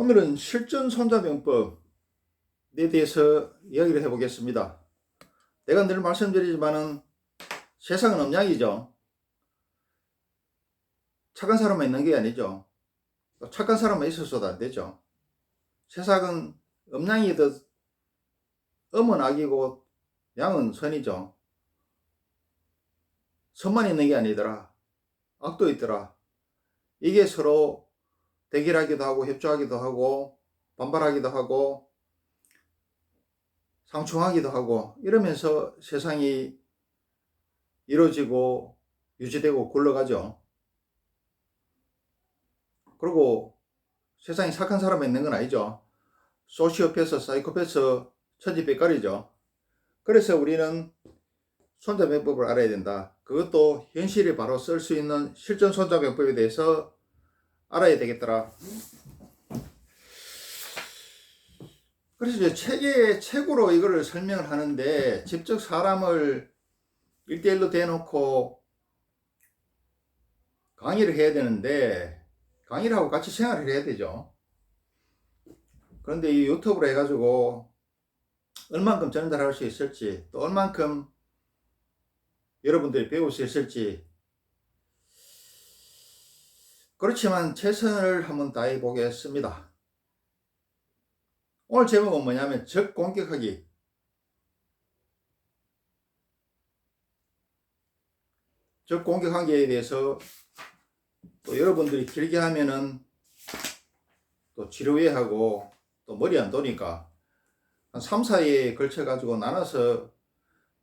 오늘은 실전 손자병법에 대해서 이야기를 해보겠습니다. 내가 늘 말씀드리지만은 세상은 음양이죠. 착한 사람만 있는 게 아니죠. 착한 사람만 있어서도 안 되죠. 세상은 음양이듯 음은 악이고 양은 선이죠. 선만 있는 게 아니더라. 악도 있더라. 이게 서로 대결하기도 하고 협조하기도 하고 반발하기도 하고 상충하기도 하고 이러면서 세상이 이루어지고 유지되고 굴러가죠. 그리고 세상에 착한 사람이 있는 건 아니죠. 소시오패스, 사이코패스, 천지백갈이죠. 그래서 우리는 손자병법을 알아야 된다. 그것도 현실에 바로 쓸 수 있는 실전 손자병법에 대해서 알아야 되겠더라. 그래서 이제 책으로 이거를 설명을 하는데, 직접 사람을 1대1로 대놓고 강의를 해야 되는데, 강의를 하고 같이 생활을 해야 되죠. 그런데 이 유튜브로 해가지고 얼만큼 전달할 수 있을지, 또 얼만큼 여러분들이 배울 수 있을지, 그렇지만 최선을 한번 다해 보겠습니다. 오늘 제목은 뭐냐면 적 공격하기. 적 공격하기에 대해서 또 여러분들이 길게 하면은 또 지루해하고 또 머리 안 도니까 한 3, 4회에 걸쳐 가지고 나눠서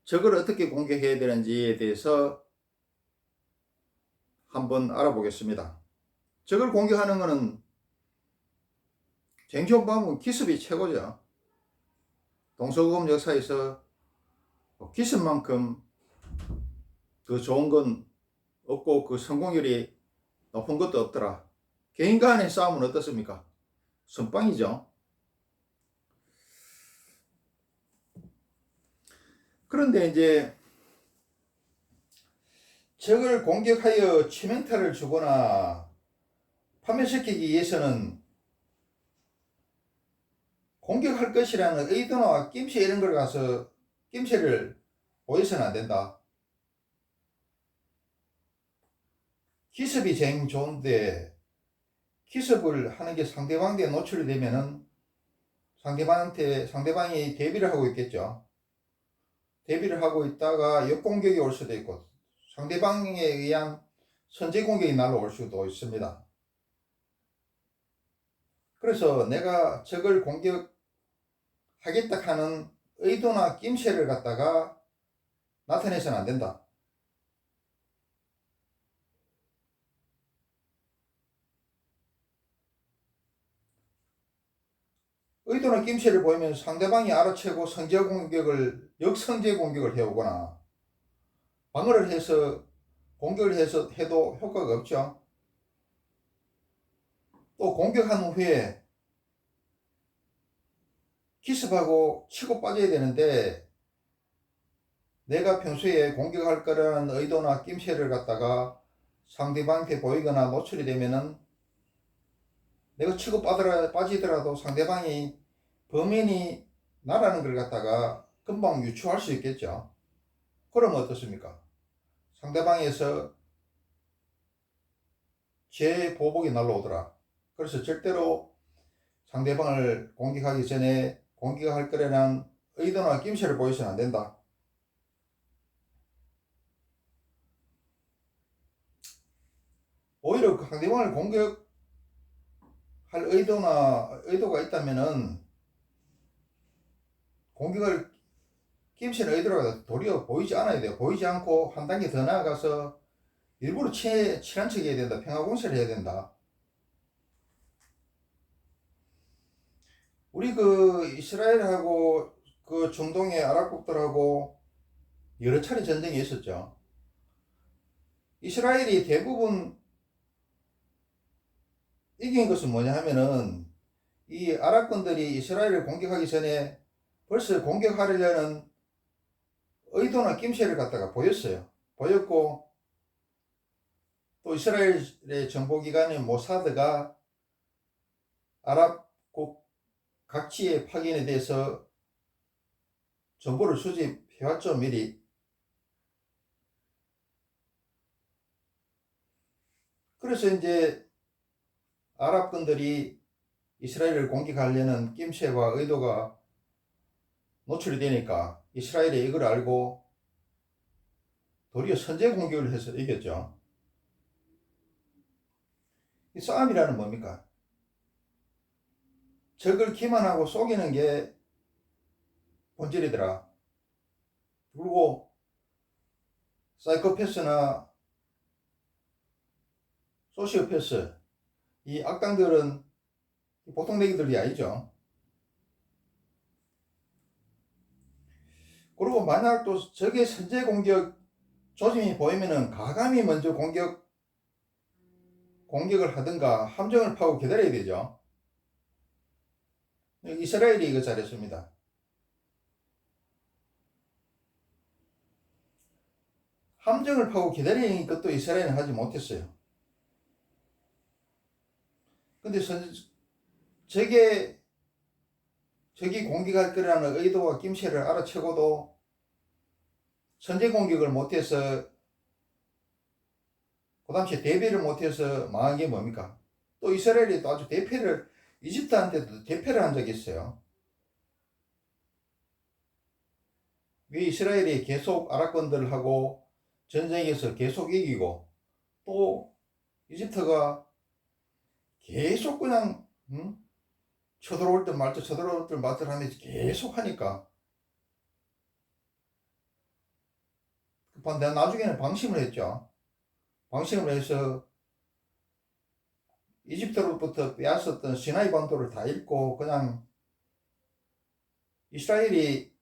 적을 어떻게 공격해야 되는지에 대해서 한번 알아보겠습니다. 적을 공격하는 것은 쟁취보면 기습이 최고죠. 동서고금 역사에서 기습만큼 더 좋은 건 없고 그 성공률이 높은 것도 없더라. 개인 간의 싸움은 어떻습니까? 선빵이죠. 그런데 이제 적을 공격하여 치명타를 주거나 파멸시키기 위해서는 공격할 것이라는 의도나 낌새 이런 걸 가서 낌새를 보여서는 안 된다. 기습이 제일 좋은데 기습을 하는 게 상대방한테 노출이 되면은 상대방이 대비를 하고 있겠죠. 대비를 하고 있다가 역공격이 올 수도 있고 상대방에 의한 선제 공격이 날아올 수도 있습니다. 그래서 내가 적을 공격하겠다 하는 의도나 낌새를 갖다가 나타내서는 안 된다. 의도나 낌새를 보이면 상대방이 알아채고 역성제 공격을 해오거나 방어를 해서 공격을 해도 효과가 없죠. 또 공격한 후에 기습하고 치고 빠져야 되는데 내가 평소에 공격할 거라는 의도나 낌새를 갖다가 상대방한테 보이거나 노출이 되면은 내가 치고 빠지더라도 상대방이 범인이 나라는 걸 갖다가 금방 유추할 수 있겠죠. 그러면 어떻습니까? 상대방에서 제 보복이 날라오더라. 그래서 절대로 상대방을 공격하기 전에 공격할 거라는 의도나 낌새를 보여서는 안 된다. 오히려 상대방을 공격할 의도가 있다면은 공격을 낌새는 의도가 도리어 보이지 않아야 돼요. 보이지 않고 한 단계 더 나아가서 일부러 친한 척 해야 된다. 평화공세를 해야 된다. 우리 그 이스라엘하고 그 중동의 아랍국들하고 여러 차례 전쟁이 있었죠. 이스라엘이 대부분 이긴 것은 뭐냐 하면은 이 아랍군들이 이스라엘을 공격하기 전에 벌써 공격하려는 의도나 낌새를 갖다가 보였고 또 이스라엘의 정보기관인 모사드가 아랍 각지의 파견에 대해서 정보를 수집해왔죠, 미리. 그래서 이제 아랍군들이 이스라엘을 공격하려는 낌새와 의도가 노출이 되니까 이스라엘이 이걸 알고 도리어 선제 공격을 해서 이겼죠. 이 싸움이라는 뭡니까? 적을 기만하고 속이는 게 본질이더라. 그리고 사이코패스나 소시오패스, 이 악당들은 보통 내기들이 아니죠. 그리고 만약 또 적의 선제 공격 조짐이 보이면은 가감히 먼저 공격을 하든가 함정을 파고 기다려야 되죠. 이스라엘이 이거 잘했습니다. 함정을 파고 기다리는 것도 이스라엘은 하지 못했어요. 근데 적이 공격할 거라는 의도와 낌새를 알아채고도 선제 공격을 못해서, 그 당시에 대비를 못해서 망한 게 뭡니까? 또 이스라엘이 또 아주 이집트한테도 대패를 한 적이 있어요. 왜 이스라엘이 계속 아랍군들하고 전쟁에서 계속 이기고, 또 이집트가 계속 그냥 쳐들어올 듯 말듯 하면서 계속 하니까 나중에는 방심을 했죠. 방심을 해서 이집트로부터 빼앗았던 시나이 반도를 다 잃고 그냥 이스라엘이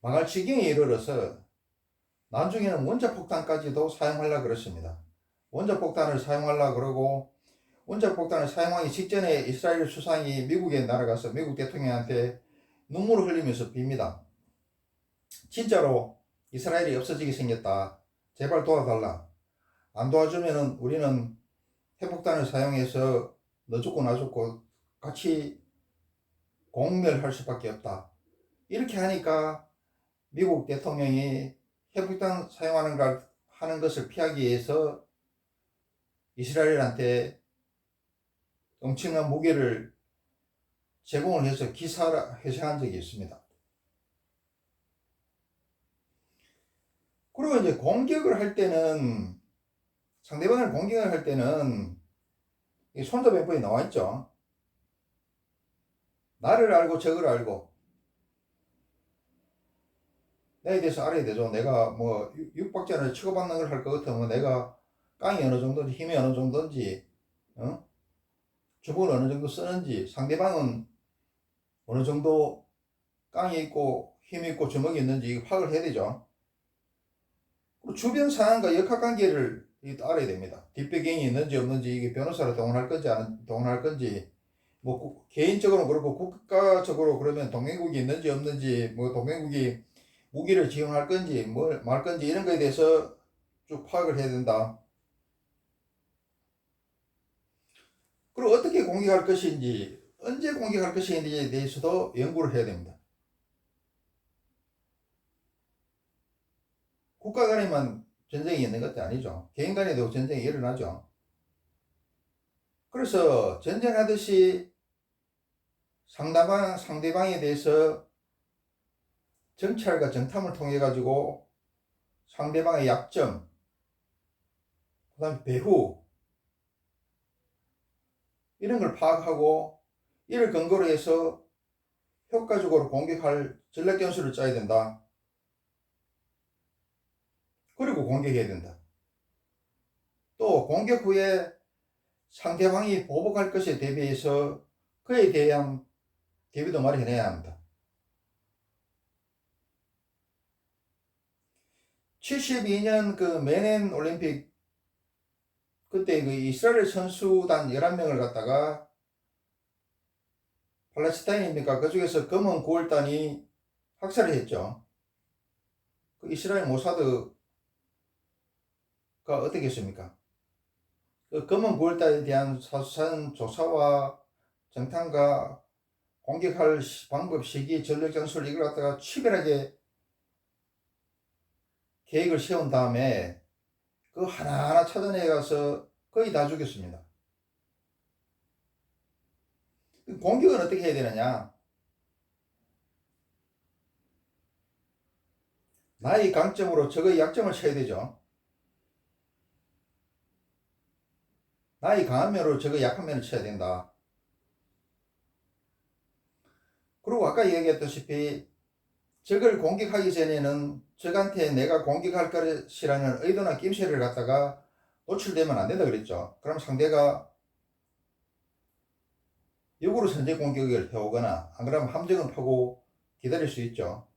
망할 지경에 이르러서 나중에는 원자폭탄까지도 사용하려고 그랬습니다. 원자폭탄을 사용하려고 그러고, 원자폭탄을 사용하기 직전에 이스라엘 수상이 미국에 날아가서 미국 대통령한테 눈물을 흘리면서 빕니다. 진짜로 이스라엘이 없어지게 생겼다. 제발 도와달라. 안 도와주면은 우리는 핵폭탄을 사용해서 너 죽고 나 죽고 같이 공멸할 수밖에 없다. 이렇게 하니까 미국 대통령이 핵폭탄 하는 것을 피하기 위해서 이스라엘한테 엄청난 무기를 제공을 해서 기사회생한 적이 있습니다. 그리고 이제 상대방을 공격을 할 때는 손자병법이 나와 있죠. 나를 알고 적을 알고 나에 대해서 알아야 되죠. 내가 뭐 육박자를 치고받는 걸 할 것 같으면 내가 깡이 어느 정도인지 힘이 어느 정도인지, 주먹을 어느 정도 쓰는지, 상대방은 어느 정도 깡이 있고 힘이 있고 주먹이 있는지 파악을 해야 되죠. 그리고 주변 상황과 역학관계를 알아야 됩니다. 뒷배경이 있는지 없는지, 이게 변호사를 동원할 건지 안 동원할 건지, 뭐 개인적으로 그렇고 국가적으로 그러면 동맹국이 있는지 없는지, 뭐 동맹국이 무기를 지원할 건지 뭘 말 건지 이런 거에 대해서 쭉 파악을 해야 된다. 그리고 어떻게 공격할 것인지, 언제 공격할 것인지에 대해서도 연구를 해야 됩니다. 국가 간에만 전쟁이 있는 것도 아니죠. 개인 간에도 전쟁이 일어나죠. 그래서 전쟁하듯이 상대방에 대해서 정찰과 정탐을 통해 가지고 상대방의 약점, 그 다음에 배후, 이런 걸 파악하고 이를 근거로 해서 효과적으로 공격할 전략 전술을 짜야 된다. 그리고 공격해야 된다. 또 공격 후에 상대방이 보복할 것에 대비해서 그에 대한 대비도 마련해야 합니다. 72년 그 메넨 올림픽, 그때 그 이스라엘 선수단 11명을 갖다가 팔레스타인입니까? 그중에서 검은 9월단이 학살을 했죠. 그 이스라엘 모사드가 어떻게 했습니까? 그 검은 9월단에 대한 사수산 조사와 정탐과 공격할 방법, 시기, 전력, 장소를 이걸 갖다가 치밀하게 계획을 세운 다음에 그 하나하나 찾아내 가서 거의 다 죽였습니다. 공격은 어떻게 해야 되느냐? 나의 강점으로 적의 약점을 쳐야 되죠. 나의 강한 면으로 적의 약한 면을 쳐야 된다. 그리고 아까 얘기했다시피 적을 공격하기 전에는 적한테 내가 공격할 것이라는 의도나 낌새를 갖다가 노출되면 안 된다 그랬죠. 그럼 상대가 역으로 선제 공격을 해오거나 안 그러면 함정을 파고 기다릴 수 있죠.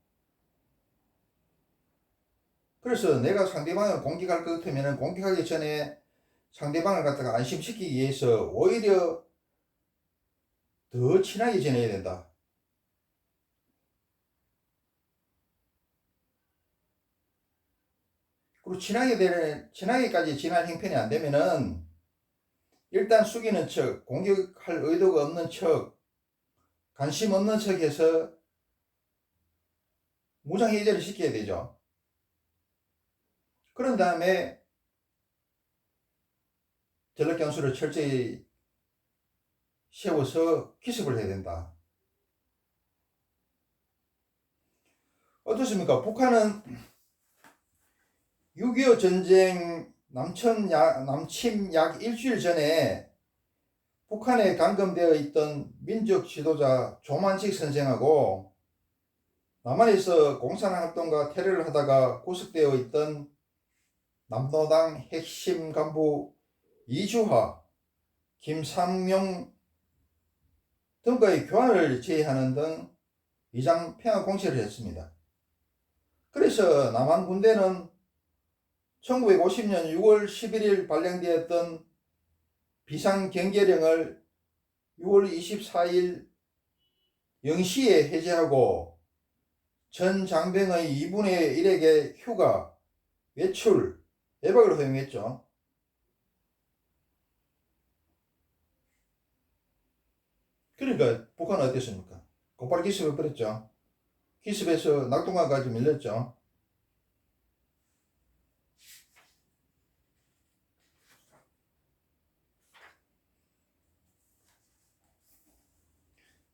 그래서 내가 상대방을 공격할 것 같으면 공격하기 전에 상대방을 갖다가 안심시키기 위해서 오히려 더 친하게 지내야 된다. 그리고 친하게까지 지날 형편이 안 되면은 일단 숙이는 척, 공격할 의도가 없는 척, 관심 없는 척 해서 무장해제를 시켜야 되죠. 그런 다음에 전력 경수를 철저히 세워서 기습을 해야 된다. 어떻습니까? 북한은 6.25 전쟁 남침 약 일주일 전에 북한에 감금되어 있던 민족 지도자 조만식 선생하고 남한에서 공산활동과 테러를 하다가 구속되어 있던 남노당 핵심 간부 이주하, 김삼용 등과의 교환을 제의하는 등 위장 평화 공세를 했습니다. 그래서 남한 군대는 1950년 6월 11일 발령되었던 비상경계령을 6월 24일 0시에 해제하고 전 장병의 2분의 1에게 휴가, 외출, 외박을 허용했죠. 그러니까 북한은 어땠습니까? 곧바로 기습을 벌였죠. 기습에서 낙동강까지 밀렸죠.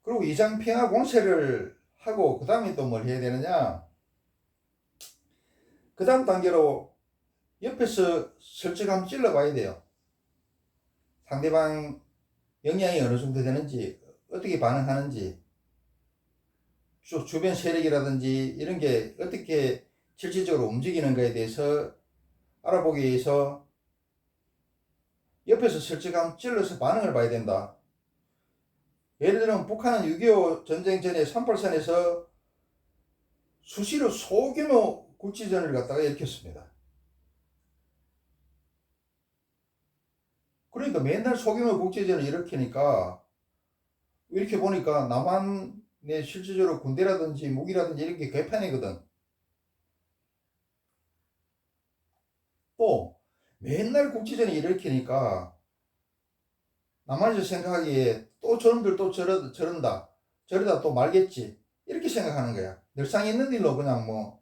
그리고 이장평화 공세를 하고 그 다음에 또 뭘 해야 되느냐, 그 다음 단계로 옆에서 슬쩍 한번 찔러봐야 돼요. 상대방 영향이 어느 정도 되는지, 어떻게 반응하는지, 주변 세력이라든지 이런 게 어떻게 실질적으로 움직이는가에 대해서 알아보기 위해서 옆에서 슬쩍 한번 찔러서 반응을 봐야 된다. 예를 들면 북한은 6.25 전쟁 전에 38선에서 수시로 소규모 국지전을 갖다가 일으켰습니다. 그러니까 맨날 소규모 국지전을 일으키니까 이렇게 보니까 남한의 실질적으로 군대라든지 무기라든지 이런 게 개판이거든. 또 맨날 국지전을 일으키니까 남한에서 생각하기에 또 저놈들 또 저런다, 저러다 또 말겠지, 이렇게 생각하는 거야. 늘상 있는 일로 그냥 뭐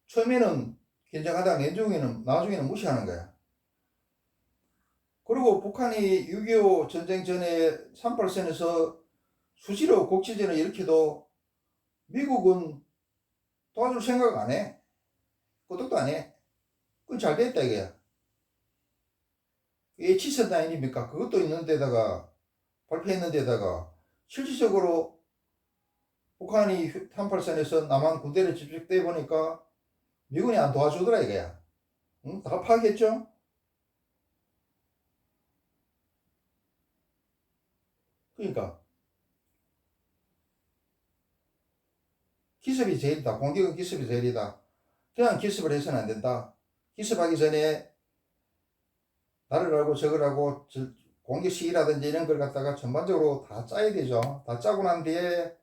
처음에는 긴장하다가 나중에는 무시하는 거야. 그리고 북한이 6.25 전쟁 전에 38선에서 수시로 국지전을 일으켜도 미국은 도와줄 생각 안 해. 끄떡도 안 해. 그건 잘 됐다 이거야. H선 아닙니까? 그것도 있는 데다가 발표했는 데다가 실질적으로 북한이 38선에서 남한 군대를 집중돼 보니까 미군이 안 도와주더라 이거야. 응? 다 파악했죠? 그러니까 기습이 제일이다. 공격은 기습이 제일이다. 그냥 기습을 해서는 안 된다. 기습하기 전에 나를 알고 적을 알고 공격 시기라든지 이런 걸 갖다가 전반적으로 다 짜야 되죠. 다 짜고 난 뒤에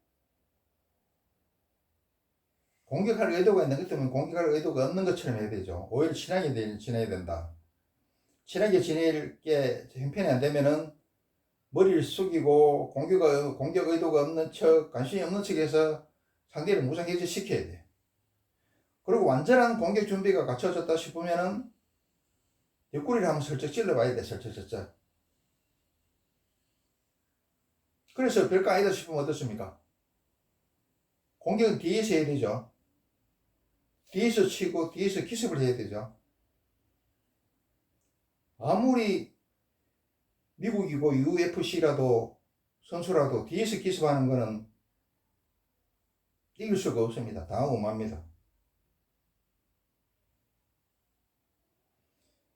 공격할 의도가 있는 것 때문에 공격할 의도가 없는 것처럼 해야 되죠. 오히려 친하게 지내야 된다. 친하게 지낼 게 형편이 안 되면은 머리를 숙이고 공격 의도가 없는 척, 관심이 없는 척해서 상대를 무장해제 시켜야 돼. 그리고 완전한 공격 준비가 갖춰졌다 싶으면은 옆구리를 한번 슬쩍 찔러봐야 돼. 슬쩍. 그래서 별거 아니다 싶으면 어떻습니까? 공격은 뒤에서 해야 되죠. 뒤에서 치고 뒤에서 기습을 해야 되죠. 아무리 미국이고 UFC라도 선수라도 뒤에서 기습하는 거는 이길 수가 없습니다. 당하고 맙니다.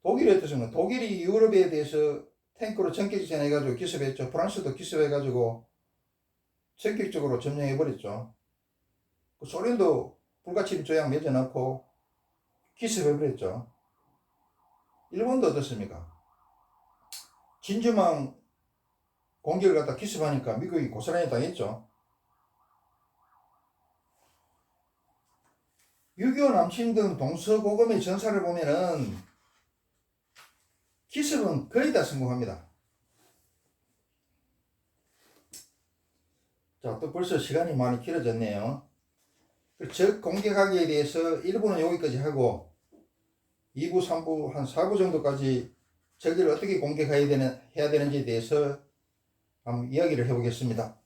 독일이 어떻습니까? 독일이 유럽에 대해서 탱크로 전격전 해가지고 기습했죠. 프랑스도 기습해가지고 전격적으로 점령해버렸죠. 소련도 불가침 조약 맺어놓고 기습해버렸죠. 일본도 어떻습니까? 진주만 공격을 갖다 기습하니까 미국이 고스란히 당했죠. 6.25 남침 등 동서고금의 전사를 보면은 기습은 거의 다 성공합니다. 자, 또 벌써 시간이 많이 길어졌네요. 적 공격하기에 대해서 1부는 여기까지 하고 2부, 3부, 한 4부 정도까지 적을 어떻게 공격해야 되는지에 대해서 한번 이야기를 해보겠습니다.